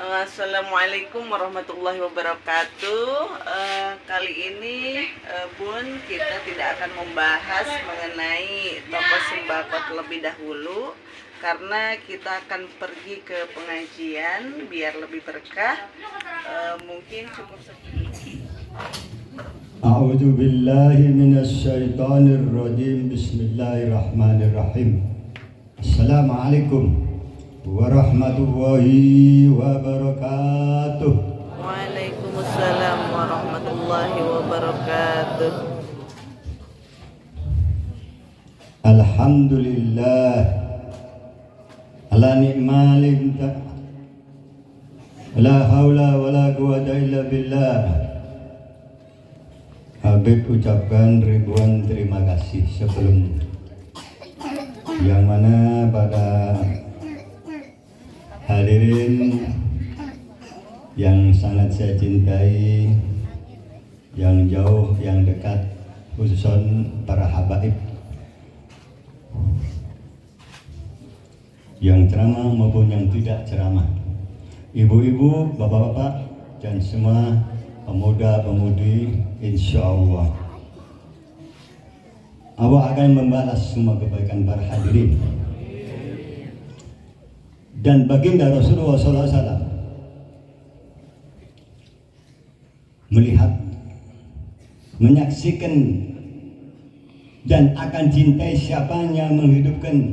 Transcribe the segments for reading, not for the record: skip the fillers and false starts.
Assalamualaikum warahmatullahi wabarakatuh. Kali ini Bun, kita tidak akan membahas mengenai toko sembako terlebih dahulu, karena kita akan pergi ke pengajian biar lebih berkah. Mungkin cukup segitu. A'udzu billahi minasy syaithanir rajim. Bismillahirrahmanirrahim. Assalamualaikum warahmatullahi wabarakatuh. Waalaikumsalam warahmatullahi wabarakatuh. Alhamdulillah ala ni'mal la haula wala quwata illa billah. Habib ucapkan ribuan terima kasih sebelum yang mana pada hadirin yang sangat saya cintai, yang jauh, yang dekat, khususnya para habaib yang ceramah maupun yang tidak ceramah, ibu-ibu, bapak-bapak, dan semua pemuda-pemudi, insya Allah Allah akan membalas semua kebaikan para hadirin. Dan baginda Rasulullah SAW melihat, menyaksikan, dan akan cintai siapa yang menghidupkan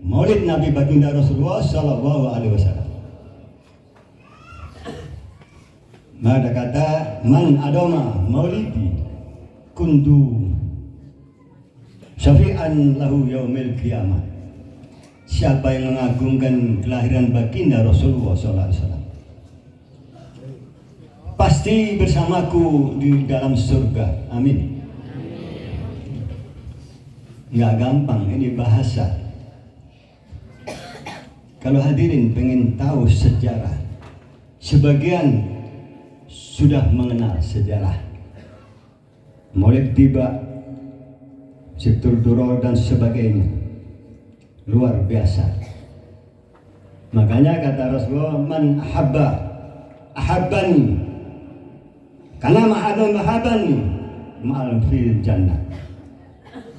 maulid Nabi baginda Rasulullah SAW. Maka kata, man adoma maulidi kuntu syafi'an lahu yaumil qiyamah. Siapa yang mengagungkan kelahiran baginda Rasulullah SAW, pasti bersamaku di dalam surga. Amin. Nggak gampang ini bahasa. Kalau hadirin pengen tahu sejarah, sebagian sudah mengenal sejarah Maulid tiba, Sibtul Duro dan sebagainya. Luar biasa. Makanya kata Rasulullah, man ahabba ahabbani karena mahabani ma'al fil jannah.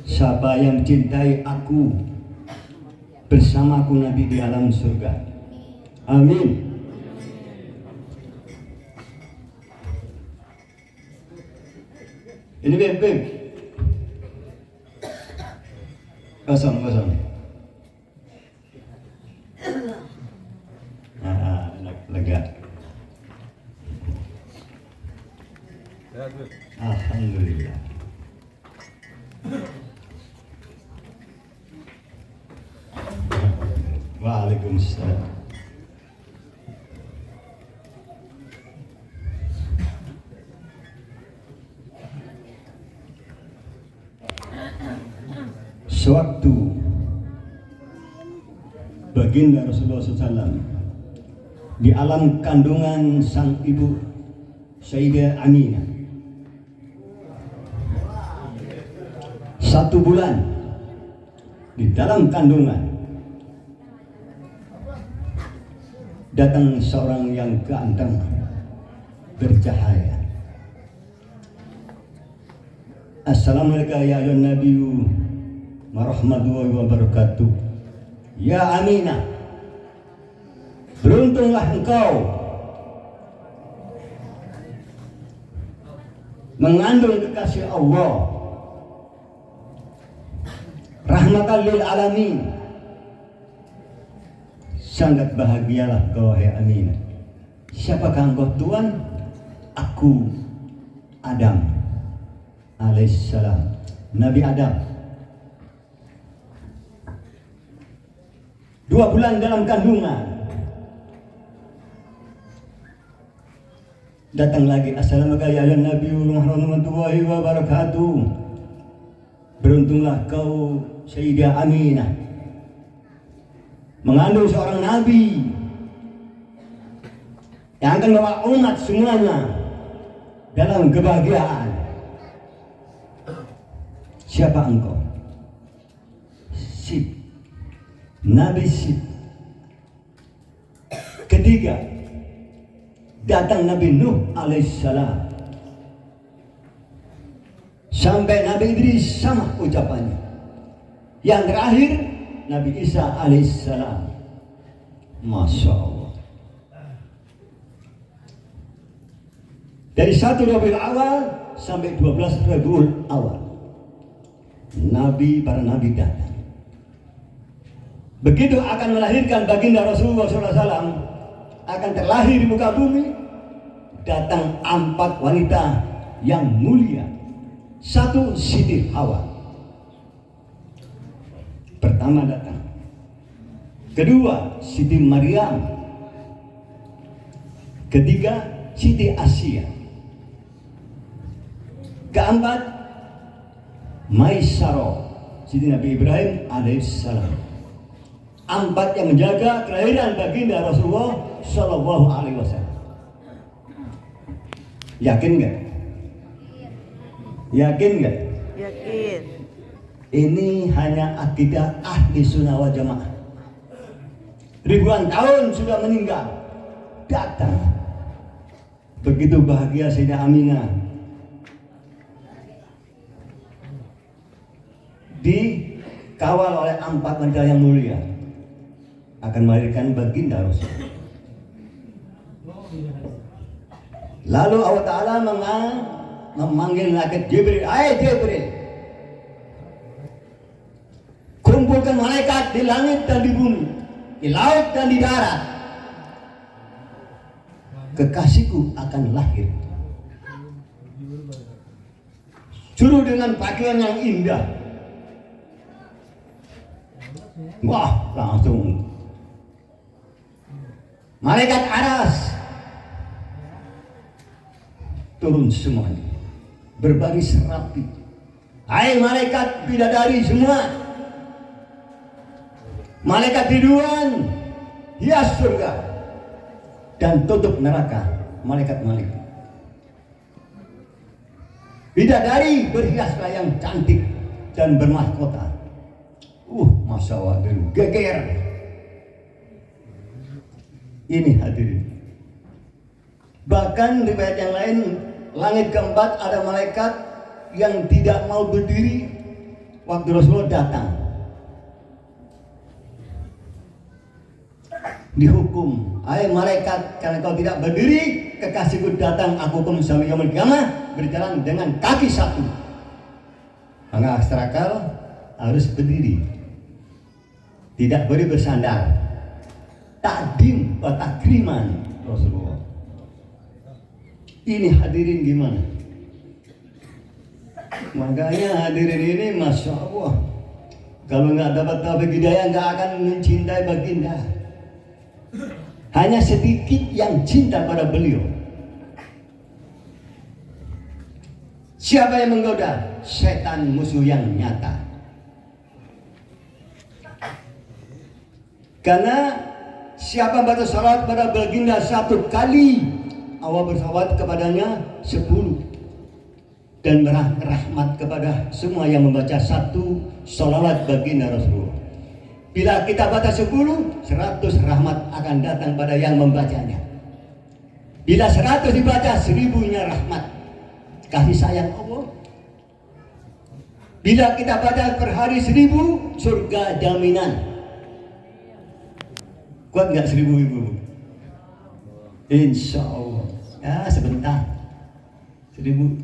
Siapa yang cintai aku, bersamaku Nabi di alam surga. Amin. Ini beb kosong. Lega. Alhamdulillah. Waalaikumsalam. Sewaktu baginda Rasulullah SAW di alam kandungan sang ibu Sayyidah Aminah, 1 bulan di dalam kandungan, datang seorang yang ganteng, bercahaya. Assalamualaikum ya Nabiyu warahmatullahi wabarakatuh. Ya Aminah, beruntunglah engkau mengandung kekasih Allah, rahmatan lil alamin. Sangat bahagialah kau, hai Aminah. Siapakah engkau Tuhan? Aku Adam alaihissalam, Nabi Adam. 2 bulan dalam kandungan, datang lagi. Assalamualaikum ya Nabi warahmatullahi wabarakatuh. Beruntunglah kau Sayyidah Aminah, mengandung seorang Nabi yang akan membawa umat semuanya dalam kebahagiaan. Siapa engkau? Sip, Nabi Sip. Ketiga, datang Nabi Nuh alaihissalam, sampai Nabi Idris sama ucapannya. Yang terakhir Nabi Isa alaihissalam. Masya Allah. Dari 1 Rabiul Awal sampai 12 Rabiul Awal, para nabi datang. Begitu akan melahirkan baginda Rasulullah SAW, akan terlahir di muka bumi, datang 4 wanita yang mulia. 1 Siti Hawa, pertama datang. Kedua Siti Maryam. Ketiga Siti Asia. Keempat Maisaro, Siti Nabi Ibrahim alaihissalam. 4 yang menjaga kelahiran baginda Rasulullah Shallallahu Alaihi Wasallam. Yakin nggak? Yakin nggak? Yakin. Ini hanya akidah ahli sunnah wal jamaah. Ribuan tahun sudah meninggal, datang. Begitu bahagia Sayyidah Aminah dikawal oleh 4 wanita yang mulia, akan melahirkan baginda Rasul. Lalu Allah Ta'ala memanggil malaikat Jibril. Hai Jibril, kumpulkan malaikat di langit dan di bumi, di laut dan di darat. Kekasihku akan lahir. Suruh dengan pakaian yang indah. Wah, langsung malaikat aras turun semuanya, berbaris rapi. Hai malaikat bidadari semua, malaikat Ridwan hias surga dan tutup neraka malaikat-malaikat. Bidadari berhiaslah yang cantik dan bermahkota. Masya Allah, geger. Ini hadirin. Bahkan riwayat yang lain, langit keempat ada malaikat yang tidak mau berdiri waktu Rasulullah datang. Dihukum, hai malaikat, karena kau tidak berdiri, kekasihku datang, aku hukum sampai yaumul qiyamah berjalan dengan kaki 1. Maka akstrakal harus berdiri, tidak boleh bersandar. Takdim wa takriman Rasulullah. Ini hadirin gimana? Makanya hadirin ini Masya Allah, kalau nggak dapat taufik hidayah nggak akan mencintai baginda. Hanya sedikit yang cinta pada beliau. Siapa yang menggoda? Setan, musuh yang nyata. Karena siapa baca salat pada baginda 1 kali, Allah bersalawat kepadanya 10 dan merahmat kepada semua yang membaca 1 salawat baginda Rasulullah. Bila kita baca 10, 100 rahmat akan datang pada yang membacanya. Bila 100 dibaca, 1000-nya rahmat kasih sayang Allah. Bila kita baca per hari 1000, surga jaminan. Kuat nggak 1000 ibu? Insya Allah. Ya sebentar. 1000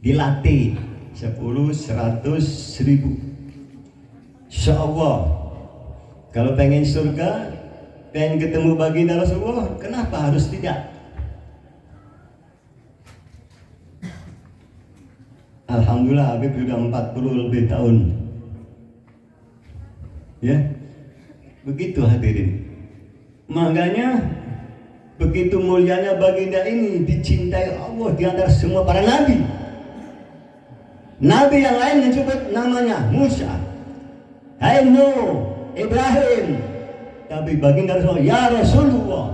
dilatih. 10, 100, 1000. Insya Allah. Kalau pengen surga, pengen ketemu baginda Rasulullah, kenapa harus tidak? Alhamdulillah Habib sudah 40 lebih tahun. Ya, begitu hadirin. Makanya begitu mulianya baginda ini dicintai Allah di antara semua para nabi. Nabi yang lain disebut namanya Musa, hai Nuh, Ibrahim, tapi baginda Rasulullah ya Rasulullah.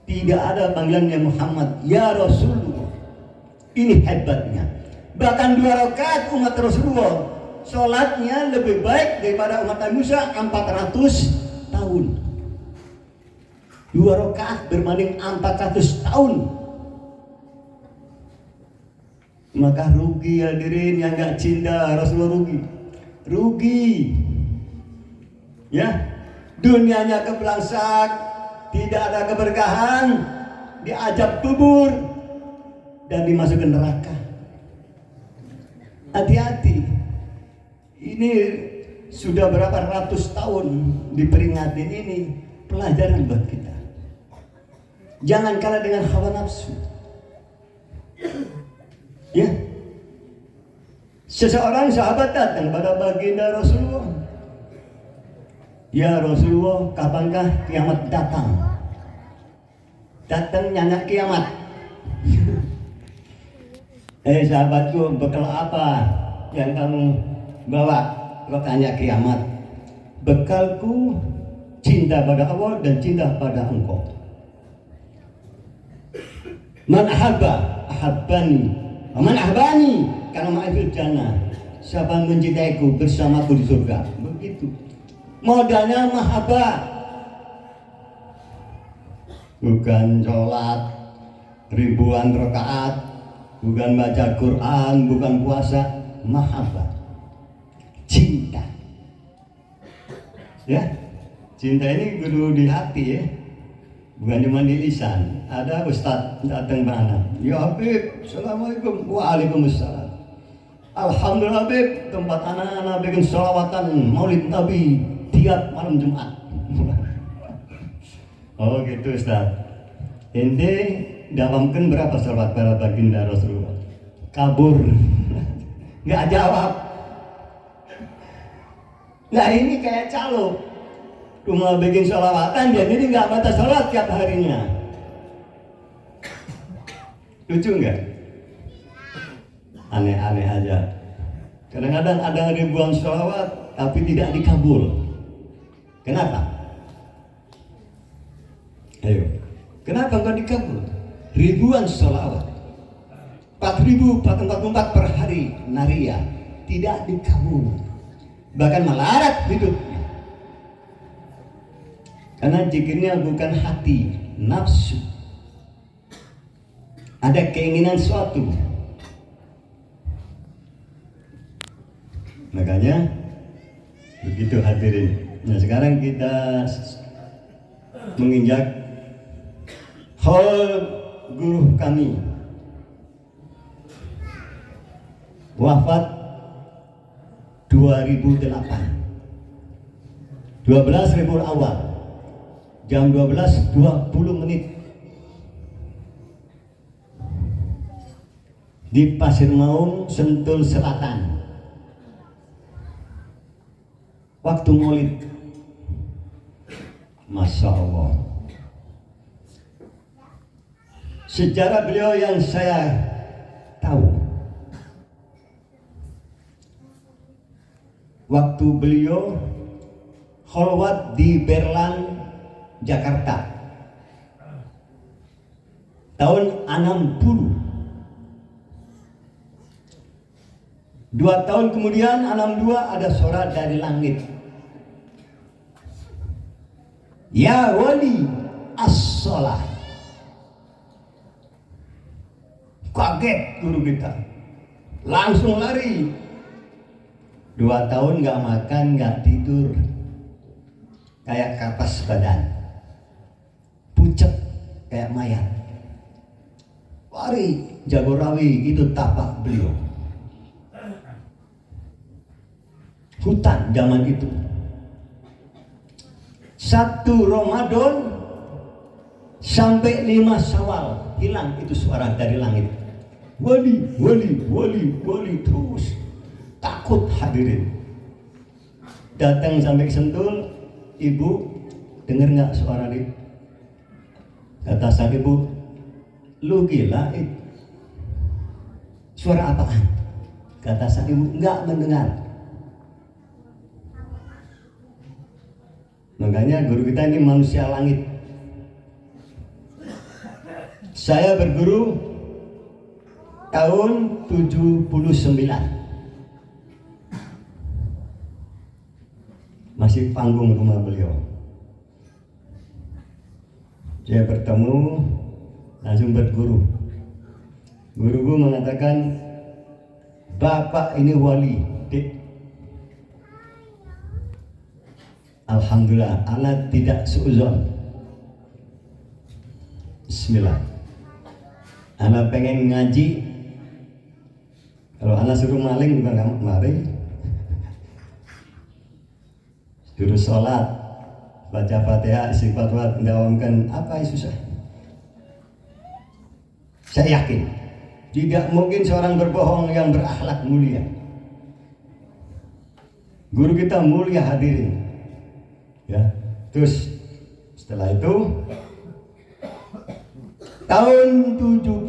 Tidak ada panggilannya Muhammad ya Rasulullah. Ini hebatnya. Bahkan 2 rakaat umat Rasulullah sholatnya lebih baik daripada umat Nabi Musa 400 tahun. 2 rakaat berbanding 400 tahun. Maka rugi hadirin yang gak cinta Rasulullah, rugi. Ya, dunianya kebelangsak, tidak ada keberkahan, diajab kubur dan dimasukkan neraka. Hati-hati. Ini sudah berapa ratus tahun diperingatin, ini pelajaran buat kita. Jangan kalah dengan hawa nafsu. Ya, seseorang sahabat datang pada baginda Rasulullah. Ya Rasulullah, kapankah kiamat datang? Datangnya kiamat. Sahabatku, bekal apa yang kamu bawa? Kau tanya kiamat. Bekalku cinta pada Allah dan cinta pada engkau. Man ahabba ahabbani, man ahbani karena ma'afil jannah. Siapa yang mencintaiku bersamaku di surga. Begitu. Modalnya mahabbah. Bukan sholat ribuan rakaat, bukan baca Quran, bukan puasa, mahabbah. Cinta. Ya. Cinta ini kudu di hati ya. Bukan cuma di lisan. Ada ustaz datang mana? Ya Habib, assalamualaikum. Waalaikumsalam. Alhamdulillah Habib, tempat anak-anak bikin sholawatan Maulid Nabi tiap malam Jumat. Oh gitu ustaz. Ente dapamkan berapa sholawat para baginda Rasulullah? Kabur. Nggak jawab. Nah ini kayak calo. Cuma bikin sholawatan, jadi nggak baca sholat tiap harinya. Lucu nggak? Aneh-aneh aja. Kadang-kadang ada ribuan sholawat tapi tidak dikabul. Kenapa? Ayo, kenapa nggak dikabul? Ribuan sholawat, 4.444 per hari naria tidak dikabul, bahkan melarat hidupnya. Karena zikirnya bukan hati, nafsu. Ada keinginan suatu. Makanya begitu hadirin. Nah sekarang kita menginjak haul guru kami wafat 2008 12 Rabiul Awal jam 12.20 menit di Pasir Maung, Sentul Selatan. Waktu Maulid, Masya Allah. Sejarah beliau yang saya tahu, waktu beliau kholwat di Berlan, Jakarta tahun 60. 2 tahun kemudian 62 ada suara dari langit, ya wali as-sholah. Kaget guru kita, langsung lari. 2 tahun gak makan, gak tidur, kayak kapas badan, pucet kayak mayat. Lari Jagorawi, itu tapak beliau. Hutan zaman itu. 1 Ramadan sampai 5 Syawal hilang itu suara dari langit. Wali, wali, wali, wali terus. Takut hadirin. Datang sampai ke Sentul, ibu dengar nggak suara itu? Kata sang ibu, lu gila itu. Suara apaan? Kata sang ibu, nggak mendengar. Makanya guru kita ini manusia langit. Saya berguru tahun 79. Masih panggung rumah beliau. Saya bertemu langsung berguru. Guruku mengatakan, Bapak ini wali, Dik. Alhamdulillah, anak tidak suuzon. Bismillah. Anak pengen ngaji. Kalau anak suruh maling juga nggak mari. Suruh sholat, baca Fatihah, istighfar, mendawamkan apa yang susah. Saya yakin tidak mungkin seorang berbohong yang berakhlak mulia. Guru kita mulia hadirin. Ya, terus setelah itu tahun 72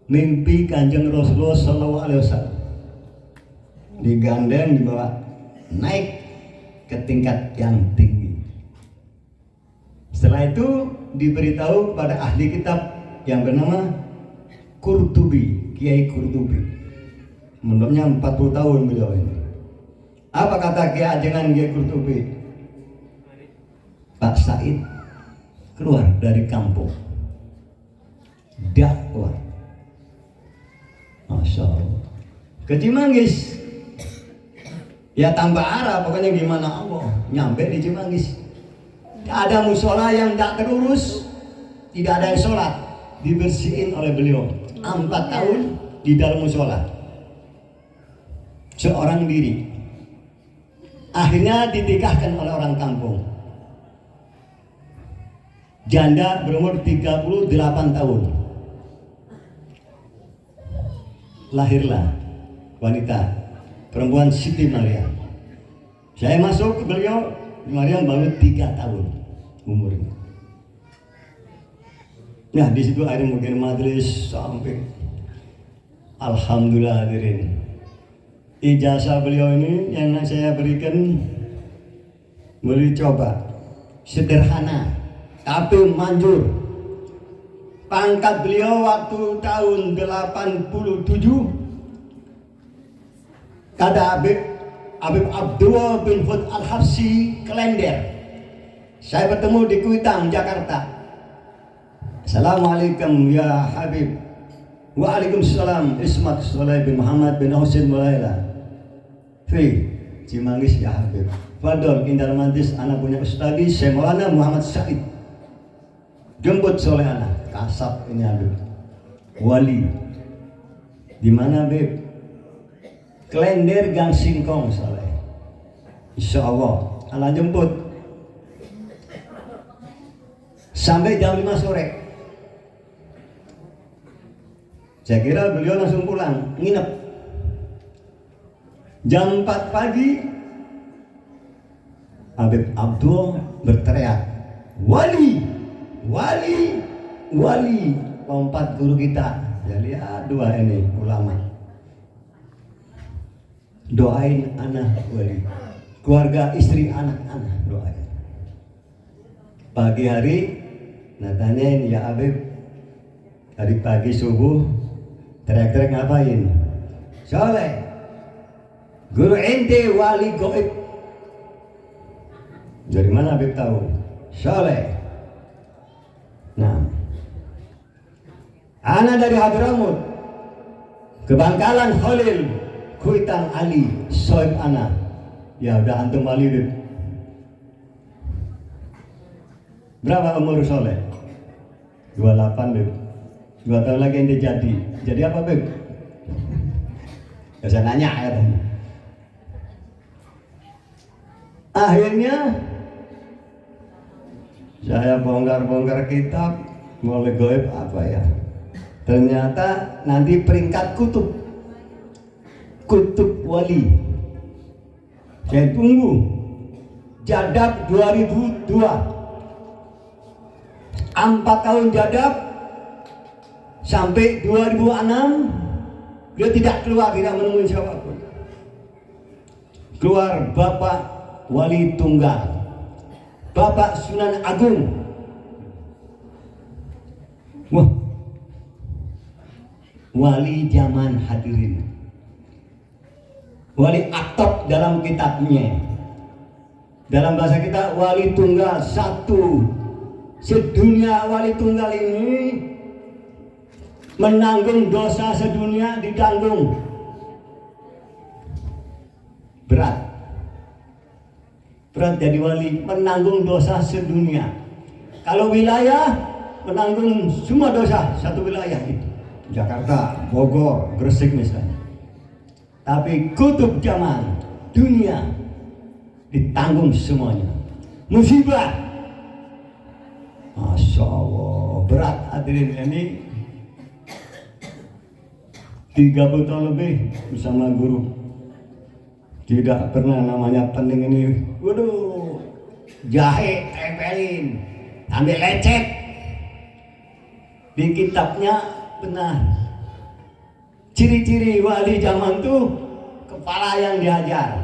mimpi Kanjeng Rasulullah SAW digandeng, dibawa naik ke tingkat yang tinggi. Setelah itu diberitahu kepada ahli kitab yang bernama Qurtubi, Kiai Qurtubi. Menurutnya 40 tahun beliau ini. Apa kata Kiai Ajengan Kiai Qurtubi? Pak Said keluar dari kampung, dakwah, Masya Allah, ke Cimanggis. Ya tambah arah, pokoknya gimana Allah, nyampe di Cimanggis. Ada musola yang tak terurus, tidak ada yang sholat, dibersihin oleh beliau. 4 tahun di dalam musola, seorang diri. Akhirnya dinikahkan oleh orang kampung. Janda berumur 38 tahun. Lahirlah wanita, perempuan Siti Maryam. Saya masuk ke beliau, Maryam baru 3 tahun umurnya. Nah, di situ akhirnya mungkin majelis sampai alhamdulillah hadirin. Ijazah beliau ini yang saya berikan, boleh coba, sederhana tapi manjur. Pangkat beliau waktu tahun 87 kata Habib Abdullah bin Hud Al-Habsyi Klender. Saya bertemu di Kuitang, Jakarta. Assalamualaikum ya Habib. Waalaikumsalam. Ismat Soleh bin Muhammad bin Husain Mulaila. Fi Cimanggis ya Habib. Fadol Indal Mantis, anak punya ustadi Syekh Maulana Muhammad Said. Jemput soleh anak, kasap ini Habib. Wali. Di mana Habib? Klender Gang Singkong soleh. Insya Allah, anak jemput. Sampai jam 5 sore. Saya kira beliau langsung pulang, nginep. Jam 4 pagi, Habib Abdul berteriak, wali, wali, wali. Lompat guru kita. Ya lihat dua ini ulama. Doain anak wali. Keluarga istri anak-anak doain. Pagi hari, nah tanyain ya Habib, tadi pagi subuh teriak-teriak ngapain? Soleh, guru ente wali goib. Dari mana Habib tahu? Soleh. Nah, anak dari Hadramut ke Bangkalan Khalil, Kuitang Ali, Soib anak. Ya udah antum wali Habib. Berapa umur Soleh? 28 Beb. 2 tahun lagi ente jadi. Jadi apa Beb? Ya saya nanya ya. Akhirnya saya bongkar-bongkar kitab, mulai goib apa ya. Ternyata nanti peringkat kutub wali. Saya tunggu Jadab 2002. 4 tahun Jadab sampai 2006 dia tidak keluar, tidak menemui siapapun. Keluar Bapak Wali Tunggal, Bapak Sunan Agung. Wah, wali zaman hadirin, wali aktab dalam kitabnya. Dalam bahasa kita wali tunggal satu. Sedunia wali tunggal ini menanggung dosa sedunia, ditanggung. Berat jadi wali, menanggung dosa sedunia. Kalau wilayah menanggung semua dosa satu wilayah itu, Jakarta, Bogor, Gresik misalnya. Tapi kutub zaman dunia ditanggung semuanya. Musibah, Masya Allah, berat hadirin. Ini 30 tahun lebih bersama guru. Tidak pernah namanya pening ini, waduh, jahe tempelin, ambil lecet. Di kitabnya benar, ciri-ciri wali zaman tuh kepala yang dihajar.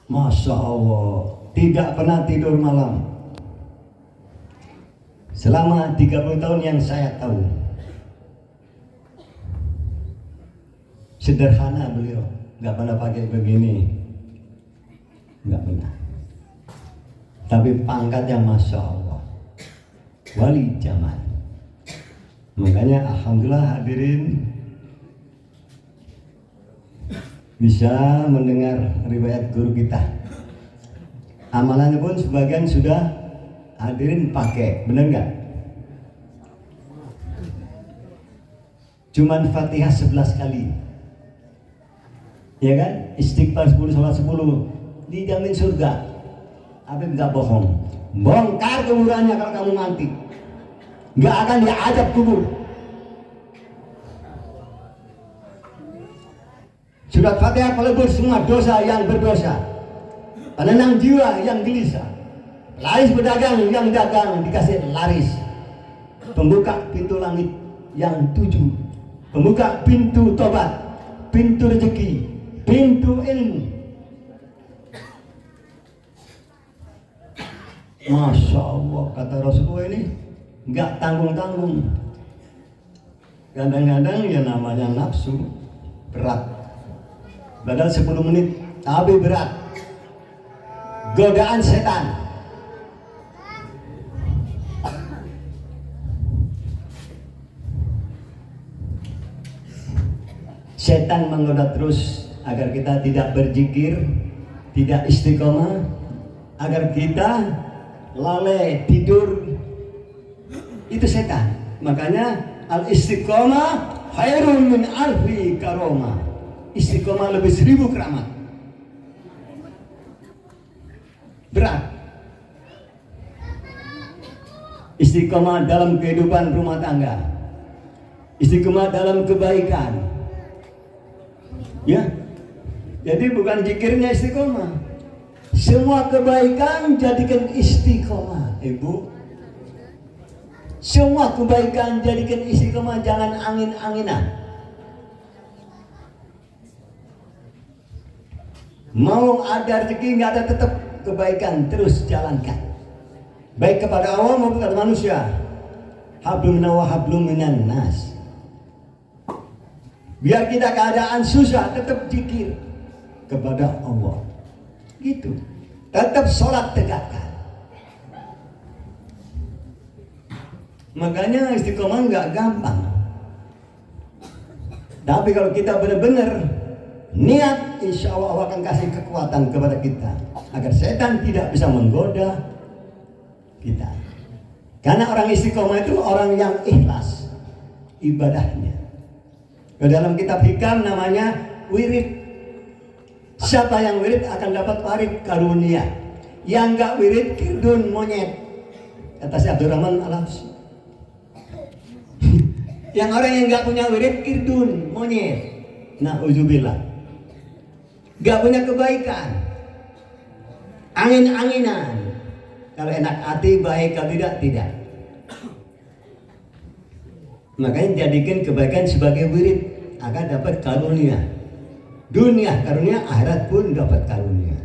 Masya Allah, tidak pernah tidur malam selama 30 tahun yang saya tahu. Sederhana beliau, nggak pernah pakai begini, nggak pernah. Tapi pangkatnya Masya Allah, wali zaman. Makanya alhamdulillah hadirin bisa mendengar riwayat guru kita. Amalannya pun sebagian sudah hadirin pakai, benar nggak? Cuman Fatihah 11 kali. Ya kan? Istighfar 10, salat 10, dijamin surga. Habib nggak bohong. Bongkar kuburannya kalau kamu mati, nggak akan diadab kubur. Surat Fatihah pelebur semua dosa yang berdosa, penenang jiwa yang gelisah, laris pedagang yang dagang dikasih laris, pembuka pintu langit yang 7, pembuka pintu tobat, pintu rezeki, pintu ilmu. Masya Allah, kata Rasulullah ini nggak tanggung-tanggung. Kadang-kadang ya namanya nafsu berat. Padahal 10 menit tapi berat. Godaan setan. Setan menggoda terus agar kita tidak berzikir, tidak istiqomah, agar kita lalai tidur. Itu setan. Makanya al istiqomah khairun min alfi karomah. Istiqomah lebih 1000 keramat. Berat. Istiqomah dalam kehidupan rumah tangga, istiqomah dalam kebaikan. Ya, jadi bukan zikirnya istiqomah. Semua kebaikan jadikan istiqomah, ibu. Semua kebaikan jadikan istiqomah, jangan angin-anginan. Mau ada rezeki nggak ada, tetap kebaikan terus jalankan. Baik kepada Allah maupun kepada manusia. Hablum minna wa hablum minan nas. Biar kita keadaan susah tetap zikir kepada Allah. Gitu. Tetap sholat tegakkan. Makanya istiqomah nggak gampang. Tapi kalau kita benar-benar niat, insya Allah akan kasih kekuatan kepada kita agar setan tidak bisa menggoda kita. Karena orang istiqomah itu orang yang ikhlas ibadahnya. Dalam kitab hikam namanya wirid. Siapa yang wirid akan dapat warid karunia. Yang enggak wirid kirdun monyet. Kata si Abdurrahman Al-Habsyi. Yang orang yang enggak punya wirid kirdun monyet. Na'udzubillah. Gak punya kebaikan, angin-anginan. Kalau enak hati baik, kalau tidak, tidak. Makanya jadikan kebaikan sebagai wirid agar dapat karunia. Dunia karunia, akhirat pun dapat karunia.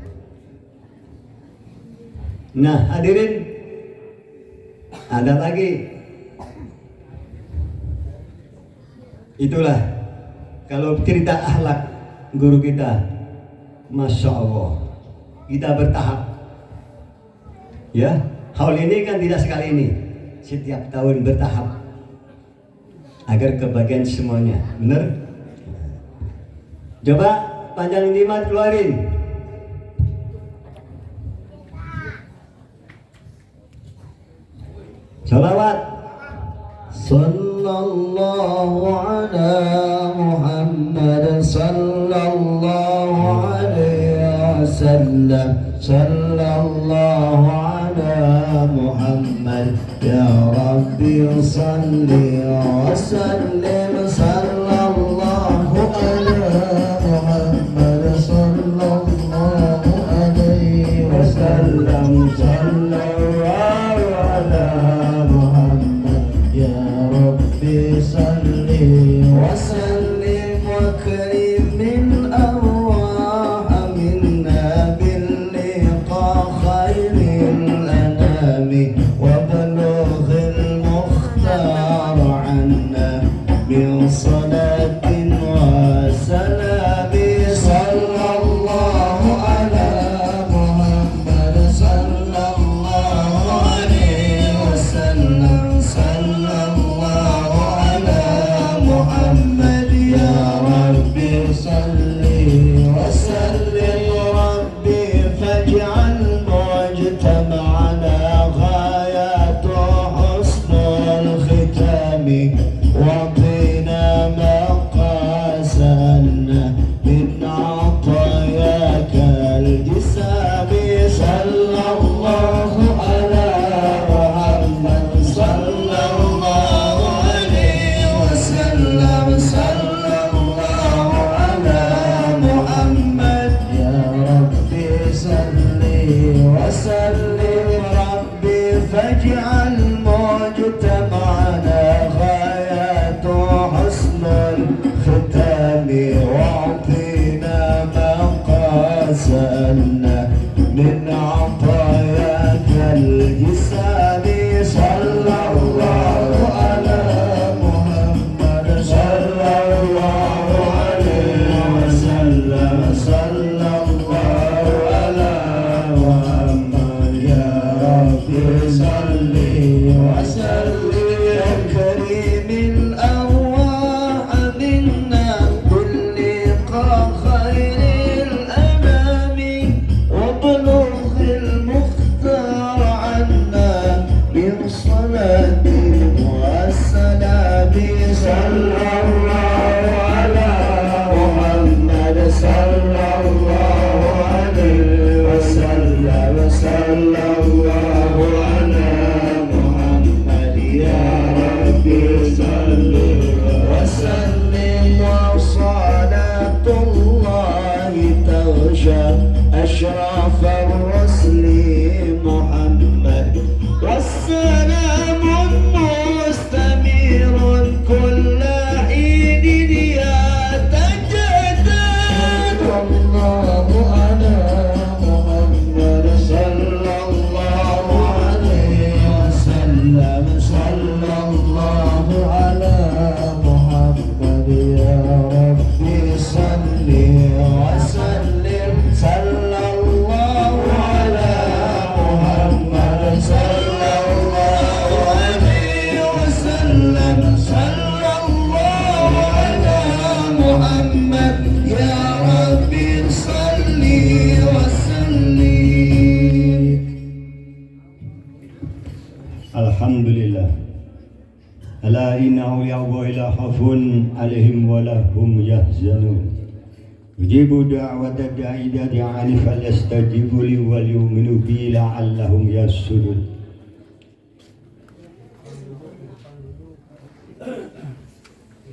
Nah hadirin, ada lagi. Itulah kalau cerita akhlak guru kita Masya Allah, kita bertahap. Ya, haul ini kan tidak sekali ini, setiap tahun bertahap agar kebagian semuanya. Benar? Coba panjang limat keluarin. Salawat. Sallallahu ala Muhammad sallallahu alaihi wasallam. Sallallahu ala Muhammad ya Rabbi salli wa sallim. Sallallahu ala Muhammad sallallahu alaihi wasallam. Sallallahu ala salli wa sallim wa karim min arwah minna bil liqa khairil anami wa balughil mukhtar anna min salatin wa salami. Sallallahu ala Muhammad sallallahu alaihi wasallam. Sallallahu Muhammad ya Rabbi salli wa sallim. Rabbi faj'al mujtama'ana ghayatu husnul khitami wa qina maqasanna min atayaka al-jisami. Sallallahu ala Muhammad sallallahu alaihi wasallam. Sallallahu ala Muhammad ya Rabbi salli wa sallim. Rabbi faj'al mujtama'ana ghayatu husnul khitami wa'tina maqasanna min atayaka al-jisami. Sallallahu ala Muhammad sallallahu alaihi wasallam. Sallallahu ala Muhammad ya Rabbi salli wa sallim. Ya karimil arwah minna kulli khairil anami wa bulughil mukhtar anna min salatin wa salami. Sallallahu ala Muhammad sallallahu alaihi wasallam. Sallallahu ala Muhammad ya Rabbi salli wa sallim. Wa salatullahi taghsha ashraf ar-rusli Muhammad. والسلام مستمر كل حين يتجدد. الله على محمد صلى الله عليه وسلم. صلى الله على محمد يا ربي صل وسلم. صلى الله على محمد صلى الله عليه وسلم. صلى الله على محمد يا ربي صل وسلم. Alhamdulillah. Ala inna awliya Allahi la khawfun alaihim wa lahum yahzanun. Ujibu da'wata da'idati 'ani falyastajibu li wal yu'minu bi la'allahum yashkurun.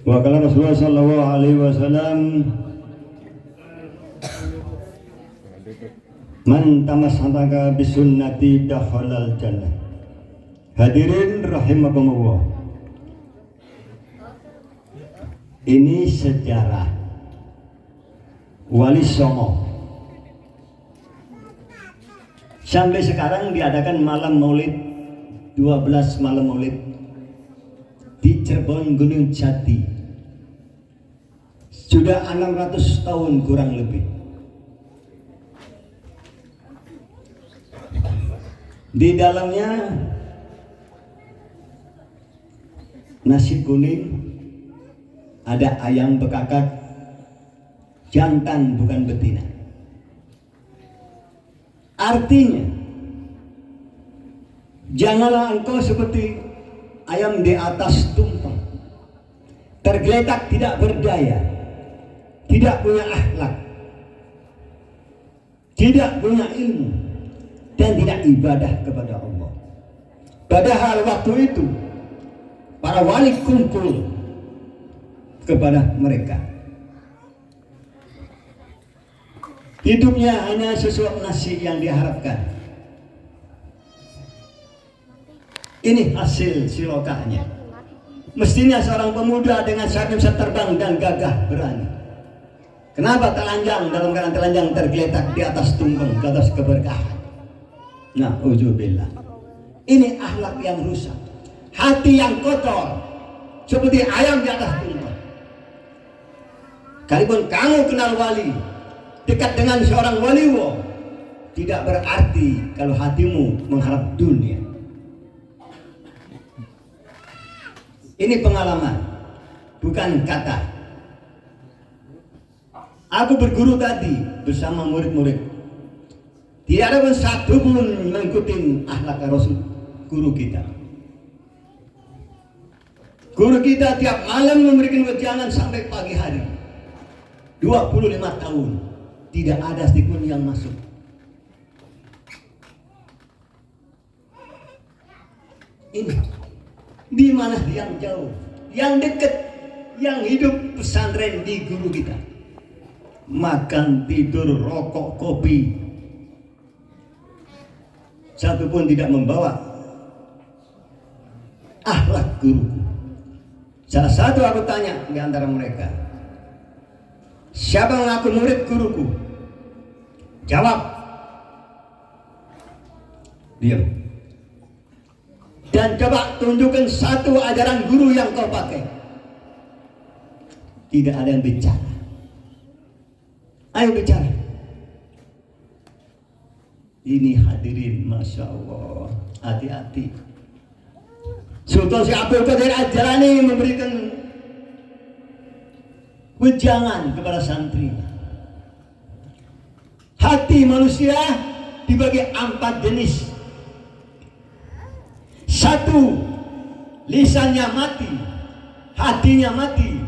Wa qala Rasulullah sallallahu alaihi wasallam, man tamassaka bisunnati dakhalal jannah. Hadirin rahimakumullah. Ini sejarah Wali Songo. Sampai sekarang diadakan malam maulid, 12 malam maulid di Cirebon Gunung Jati. Sudah 600 tahun kurang lebih. Di dalamnya nasi kuning, ada ayam bekakak, jantan bukan betina. Artinya, janganlah engkau seperti ayam di atas tumpeng, tergeletak tidak berdaya, tidak punya akhlak, tidak punya ilmu, dan tidak ibadah kepada Allah. Padahal waktu itu para wali kumpul kepada mereka. Hidupnya hanya sesuap nasi yang diharapkan. Ini hasil silokahnya. Mestinya seorang pemuda dengan sayap bisa terbang dan gagah berani. Kenapa telanjang, dalam keadaan telanjang tergeletak di atas tumpeng, di atas keberkahan? Nah, uzubillah. Ini akhlak yang rusak, hati yang kotor, seperti ayam di atas tumpeng. Kalaupun kamu kenal wali, dekat dengan seorang waliwo, tidak berarti kalau hatimu mengharap dunia. Ini pengalaman, bukan kata. Aku berguru tadi bersama murid-murid. Tidak ada pun satu pun mengikuti akhlak Rasul, guru kita. Guru kita tiap malam memberikan wejangan sampai pagi hari. 25 tahun. Tidak ada sedikit pun yang masuk. Ini di mana yang jauh, yang dekat, yang hidup pesantren di guru kita. Makan, tidur, rokok, kopi, satu pun tidak membawa akhlak guru. Salah satu aku tanya di antara mereka, siapa yang ngaku murid guruku? Jawab. Diam. Dan coba tunjukkan satu ajaran guru yang kau pakai. Tidak ada yang bicara. Ayo bicara. Ini hadirin, Masya Allah, hati-hati. Sultan Syekh Abdul Qadir Al-Jalani memberikan wejangan kepada santri. Hati manusia dibagi 4 jenis. 1, lisannya mati, hatinya mati.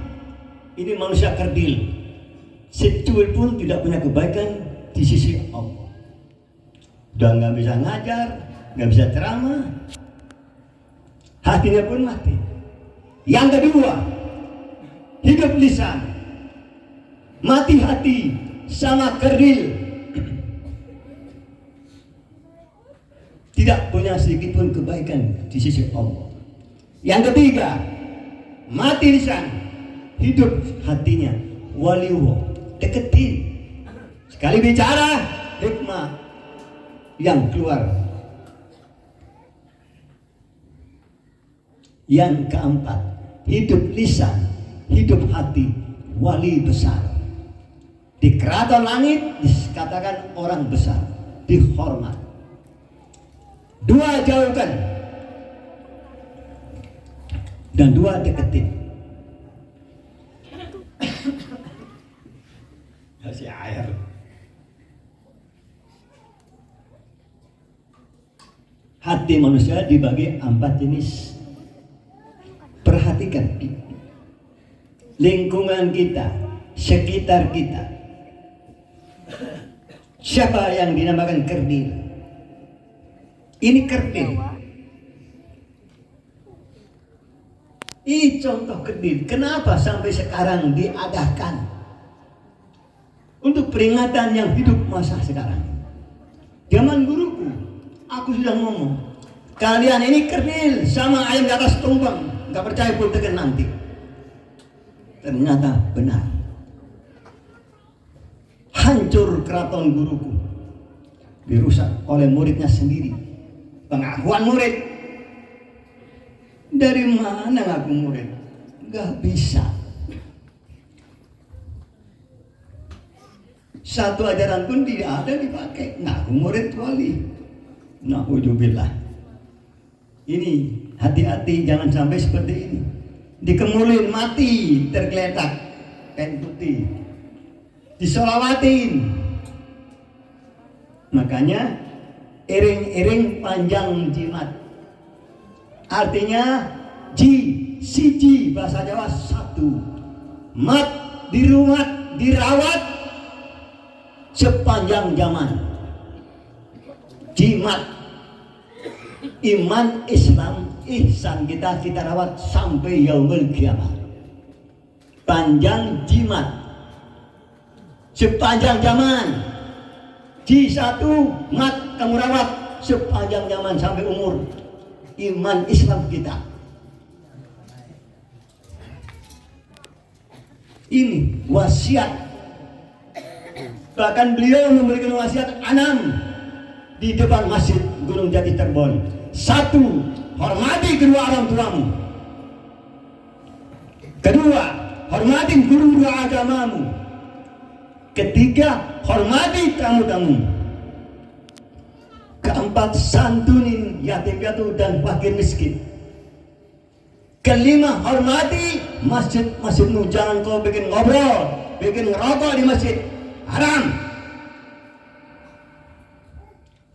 Ini manusia kerdil, secuil pun tidak punya kebaikan di sisi Allah. Udah nggak bisa ngajar, nggak bisa ceramah, hatinya pun mati. Yang kedua, hidup lisan, mati hati, sama kerdil, tidak punya sedikit pun kebaikan di sisi Allah. Yang ketiga, mati lisan, hidup hatinya, waliwo, deketin. Sekali bicara, hikmah yang keluar. Yang keempat, hidup lisan, hidup hati, wali besar. Di keraton langit dikatakan orang besar, dihormat. 2 jauhkan dan 2 deketin. Kasih air. Hati manusia dibagi 4 jenis. Perhatikan lingkungan kita, sekitar kita. Siapa yang dinamakan kerdil? Ini kerdil. Ini contoh kerdil. Kenapa sampai sekarang diadakan? Untuk peringatan yang hidup masa sekarang. Zaman guruku, aku sudah ngomong, kalian ini kerdil sama ayam di atas tumpeng. Gak percaya pun tekan nanti. Ternyata benar. Hancur keraton guruku, dirusak oleh muridnya sendiri. Pengakuan murid. Dari mana ngaku murid? Gak bisa. Satu ajaran pun tidak ada dipakai. Ngaku murid wali. Na'udzubillah. Ini hati-hati, jangan sampai seperti ini. Dikemulin mati tergeletak kain putih, disolawatin. Makanya iring-iring panjang jimat, artinya siji bahasa Jawa satu, mat dirawat sepanjang zaman. Jimat iman Islam ihsan kita rawat sampai yaumul kiamat. Panjang jimat sepanjang zaman. Ji satu mat kamu rawat sepanjang zaman sampai umur iman Islam kita. Ini wasiat. Bahkan beliau memberikan wasiat 6 di depan Masjid Gunung Jati Cirebon. 1. Hormati kedua orang tuamu. 2. Hormati guru agamamu. 3. Hormati tamu-tamu. 4. Santunin yatim piatu dan fakir miskin. 5. Hormati masjidmu. Jangan kau bikin ngobrol, bikin ngerokok di masjid, haram.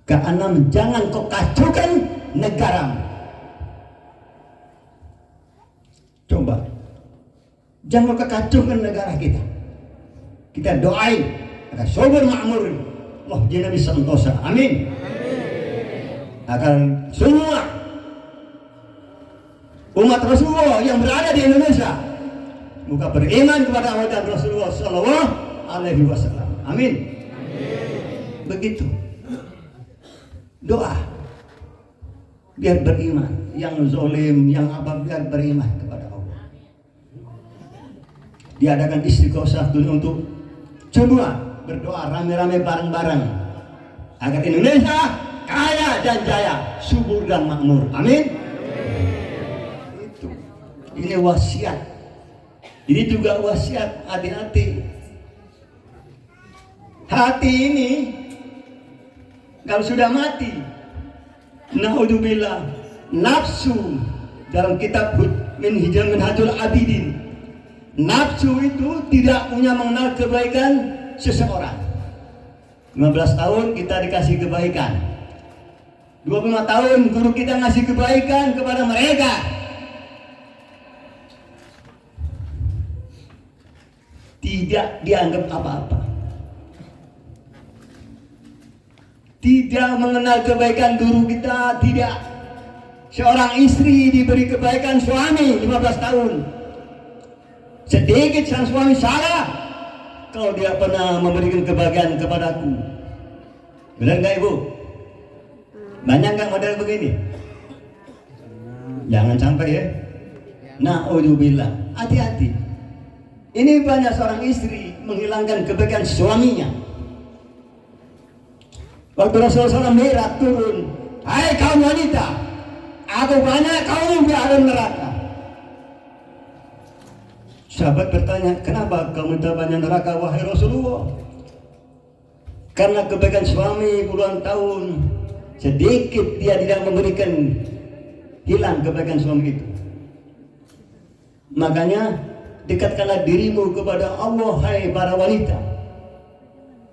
6. Jangan kau kacaukan negara. Coba, jangan kau kacaukan negara kita. Kita doain agar subur makmur, Allah Nabi sentosa, amin. Agar semua umat Rasulullah yang berada di Indonesia semoga beriman kepada Allah dan Rasulullah Sallallahu Alaihi Wasallam, amin. Begitu doa biar beriman, yang zolim, yang apa biar beriman kepada Allah. Diadakan istighosah dulu untuk semua berdoa rame-rame bareng-bareng agar Indonesia kaya dan jaya, subur dan makmur, amin. Itu ini wasiat. Ini juga wasiat, hati-hati. Hati ini kalau sudah mati, na'udzubillah, nafsu dalam kitab Minhajul Abidin, nafsu itu tidak punya mengenal kebaikan seseorang. 15 tahun kita dikasih kebaikan, 25 tahun guru kita ngasih kebaikan kepada mereka, tidak dianggap apa-apa. Tidak mengenal kebaikan guru kita, tidak. Seorang istri diberi kebaikan suami 15 tahun. Sedikit sang suami salah, kalau dia pernah memberikan kebahagiaan kepadaku. Benar nggak ibu? Banyak nggak model begini? Jangan sampai ya. Na'udzubillah, hati-hati. Ini banyak seorang istri menghilangkan kebaikan suaminya. Waktu Rasulullah SAW Mi'raj turun, hai kaum wanita, aku banyak kaum di alam neraka. Sahabat bertanya, kenapa kamu minta banyak neraka wahai Rasulullah? Karena kebaikan suami puluhan tahun, sedikit dia tidak memberikan, hilang kebaikan suami itu. Makanya dekatkanlah dirimu kepada Allah, hai para wanita,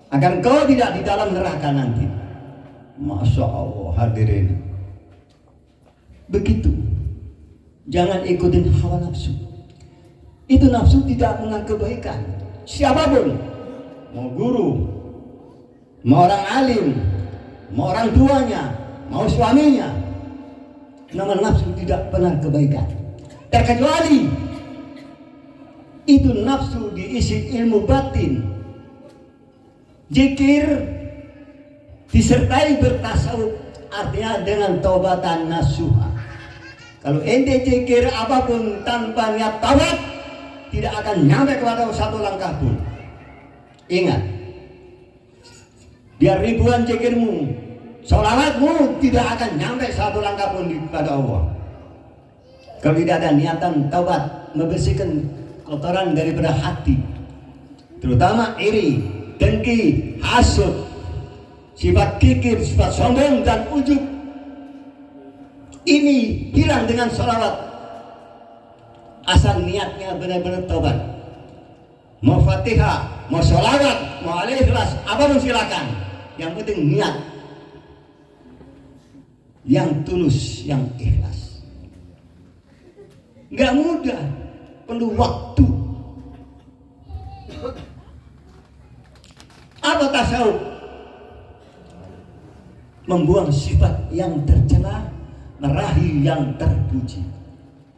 agar kau tidak di dalam neraka nanti. Masya Allah, hadirin. Begitu. Jangan ikutin hawa nafsu. Itu nafsu tidak mengenal kebaikan. Siapapun, mau guru, mau orang alim, mau orang tuanya, mau suaminya, nama nafsu tidak pernah kebaikan. Terkecuali itu nafsu diisi ilmu batin, zikir disertai bertasawuf, artinya dengan taubatan nasuha. Kalau ente zikir apapun tanpa niat taubat, tidak akan nyampe kepada satu langkah pun. Ingat, biar ribuan zikirmu, sholawatmu tidak akan nyampe satu langkah pun kepada Allah. Kalau tidak ada niatan taubat, membersihkan kotoran daripada hati, terutama iri, dengki, hasud, sifat kikir, sifat sombong dan ujub. Ini hilang dengan sholawat. Asal niatnya benar-benar tobat. Mau Fatihah, mau sholawat, mau al-ikhlas, apapun silakan. Yang penting niat yang tulus, yang ikhlas. Nggak mudah, perlu waktu. Apa tasawuf? Membuang sifat yang tercela, meraih yang terpuji.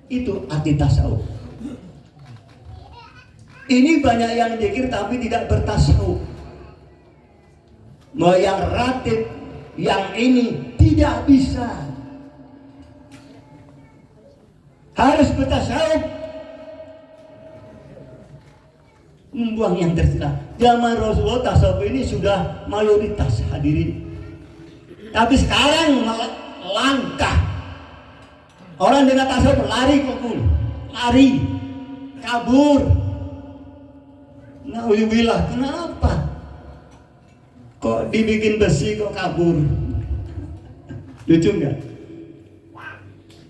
Itu arti tasawuf. Ini banyak yang zikir tapi tidak bertasawuf. Mau yang ratib, yang ini tidak bisa. Harus bertasawuf. Membuang yang tercela. Zaman Rasulullah tasawuf ini sudah mayoritas hadirin. Tapi sekarang langkah. Orang dengan tasawuf lari kebun, lari, kabur. Nauzubillah, kenapa? Kok dibikin besi kok kabur? Lucu nggak?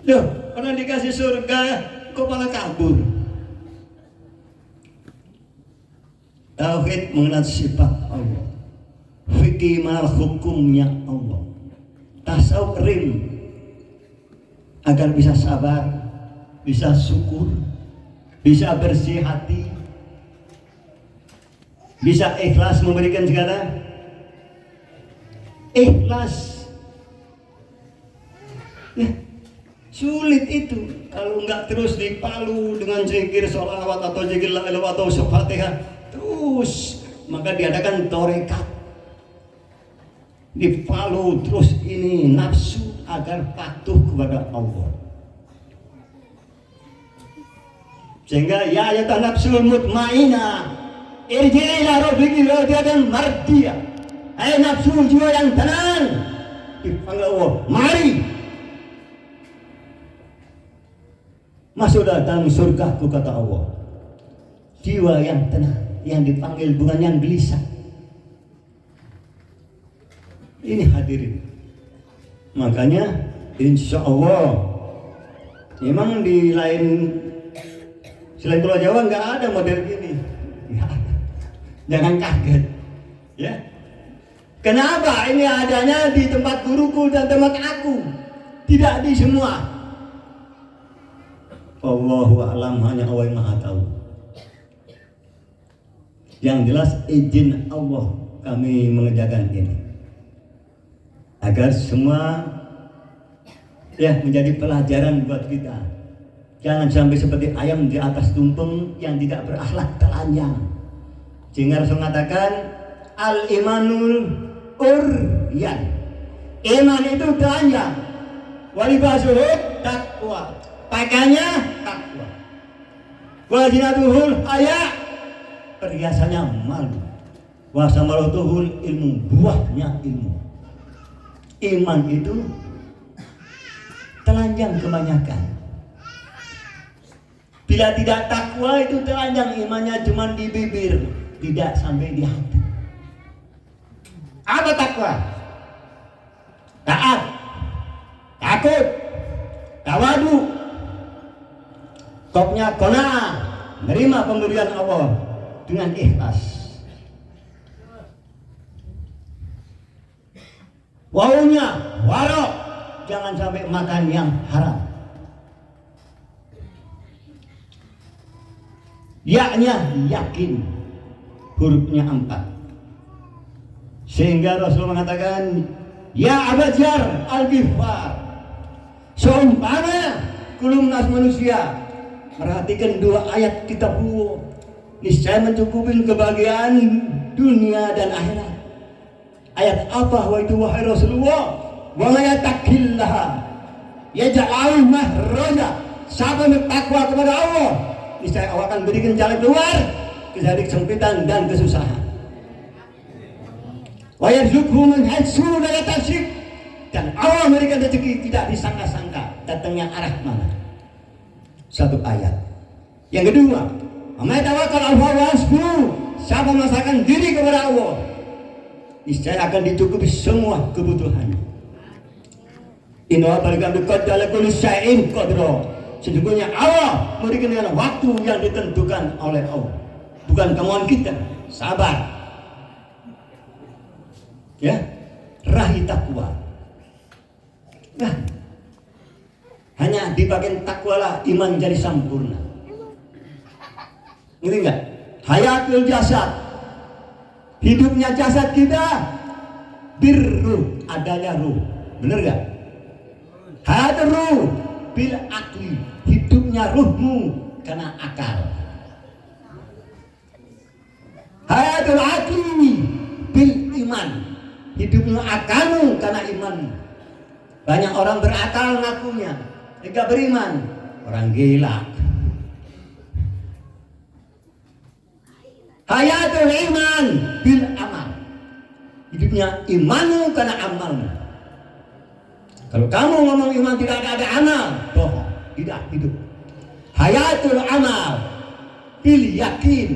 Loh, orang dikasih surga kok malah kabur? Tauhid mengenal sifat Allah, fikih mengenal hukumnya Allah, tasawuf rim agar bisa sabar, bisa syukur, bisa bersih hati, bisa ikhlas memberikan segala. Ikhlas ya, sulit itu kalau nggak terus dipalu dengan zikir sholawat atau zikir la ilaha illallah atau Fatihah terus, maka diadakan torekat, dipalu terus ini nafsu agar patuh kepada Allah. Sehingga ya ayatan nafsul mutmainah irji'i ila rabbiki radiyatan mardiyah. Hai nafsu jiwa yang tenang, dipanggil Allah, mari masuk datang surgaku, kata Allah. Jiwa yang tenang, yang dipanggil, bukan yang gelisah. Ini hadirin. Makanya insya Allah memang di selain Pulau Jawa nggak ada model ini. Jangan kaget, ya. Kenapa ini adanya di tempat guruku dan tempat aku, tidak di semua? Allahu a'lam, hanya Allah yang maha tahu. Yang jelas izin Allah kami mengerjakan ini agar semua ya menjadi pelajaran buat kita. Jangan sampai seperti ayam di atas tumpeng yang tidak berakhlak, telanjang. Sehingga Rasul mengatakan al-imanul uryan, iman itu telanjang, walibasuhud takwa, pakaiannya takwa, wajinatuhul haya, perhiasannya malu, wasamaratuhul ilmu, buahnya ilmu. Iman itu telanjang kebanyakan. Bila tidak takwa itu telanjang, imannya cuma di bibir, tidak sampai di hati. Apa takwa? Taat, takut, tawadu, kopnya qanaah, menerima pemberian Allah dengan ikhlas. Waunya warok, jangan sampai makan yang haram. Ya-nya yakin, hurufnya 4. Sehingga Rasul mengatakan, ya Abu Dzar al-Ghifar, seumpama kulumnas manusia perhatikan 2 ayat kitab Allah, niscaya mencukupi kebahagiaan dunia dan akhirat. Ayat apa wahai Rasulullah? Wa may yattaqillaha yaj'al mahraja. Siapa bertakwa kepada Allah, niscaya Allah akan berikan jalan keluar dari kesempitan dan kesusahan. Wa yarzuqhu min haitsu la yahtasib, dan Allah memberikan rezeki tidak disangka-sangka datangnya arah mana. Satu ayat. Yang kedua, "Amay tawakkal 'ala Allah, siapa memasrahkan diri kepada Allah, niscaya akan dicukupi semua kebutuhannya. Inna balikan dekat dalam kulli syai'in qadra. Sesungguhnya Allah memberikan dengan waktu yang ditentukan oleh Allah. Bukan kemauan kita. Sabar. Ya, rahi takwa. Nah, hanya dipakai takwa lah iman jadi sempurna. Ngerti enggak? Hayatul jasad. Hidupnya jasad kita birruh, adanya ruh. Bener enggak? Hayatul ruh bil akli. Hidupnya ruhmu karena akal. Hayatul akli bil iman. Hidupnya akalmu karena iman. Banyak orang berakal ngakunya, tidak beriman. Orang gila. Hayatul iman bil amal. Hidupnya imanmu karena amalmu. Kalau kamu ngomong iman tidak ada amal, bohong, tidak hidup. Hayatul amal bil yakin.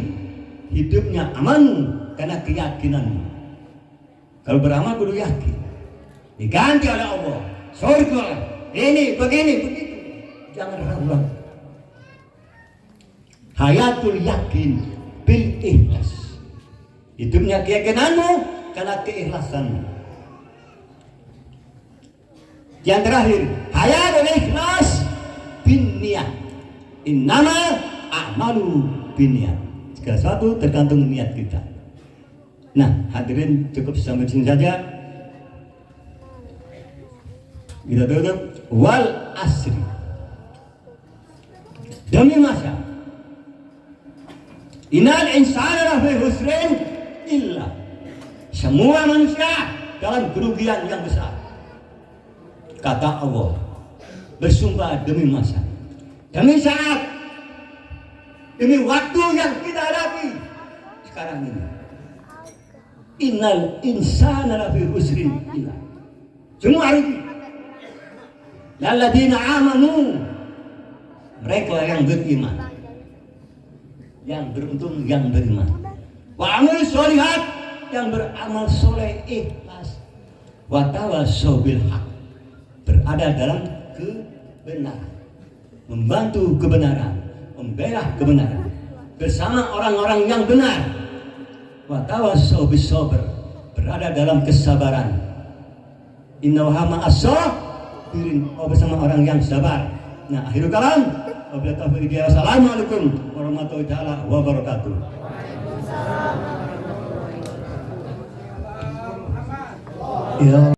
Hidupnya amalmu karena keyakinanmu. Kalau beramal kudu yakin. Diganti oleh Allah. Surga. Ini begini begitu. Jangan ragu. Hayatul yakin bil ikhlas. Hidupnya keyakinanmu karena keikhlasanmu. Yang terakhir, hayatul ikhlas bin niat. Innama a'malu bin niat. Segala sesuatu tergantung niat kita. Nah, hadirin cukup sampai sini saja. Kita tutup. Wal asri. Demi masa. Innal insana lafi husrin illa. Semua manusia dalam kerugian yang besar. Kata Allah. Bersumpah demi masa. Demi saat. Demi waktu yang kita hadapi sekarang ini. Innal insana lafi husrin illa. Semua rugi. Lalladzina amanu, mereka yang beriman, yang beruntung yang beriman. Wa amil sholihat, yang beramal soleh ikhlas. Wa tawassaw bil haq, berada dalam kebenaran, membantu kebenaran, membela kebenaran bersama orang-orang yang benar. Wa tawassaw bis sabr, berada dalam kesabaran. Innallaha ma'as bersama orang yang sabar. Nah, akhirul kalam. Wabillahi taufiq. Wassalamualaikum warahmatullahi taala wabarakatuh. Ya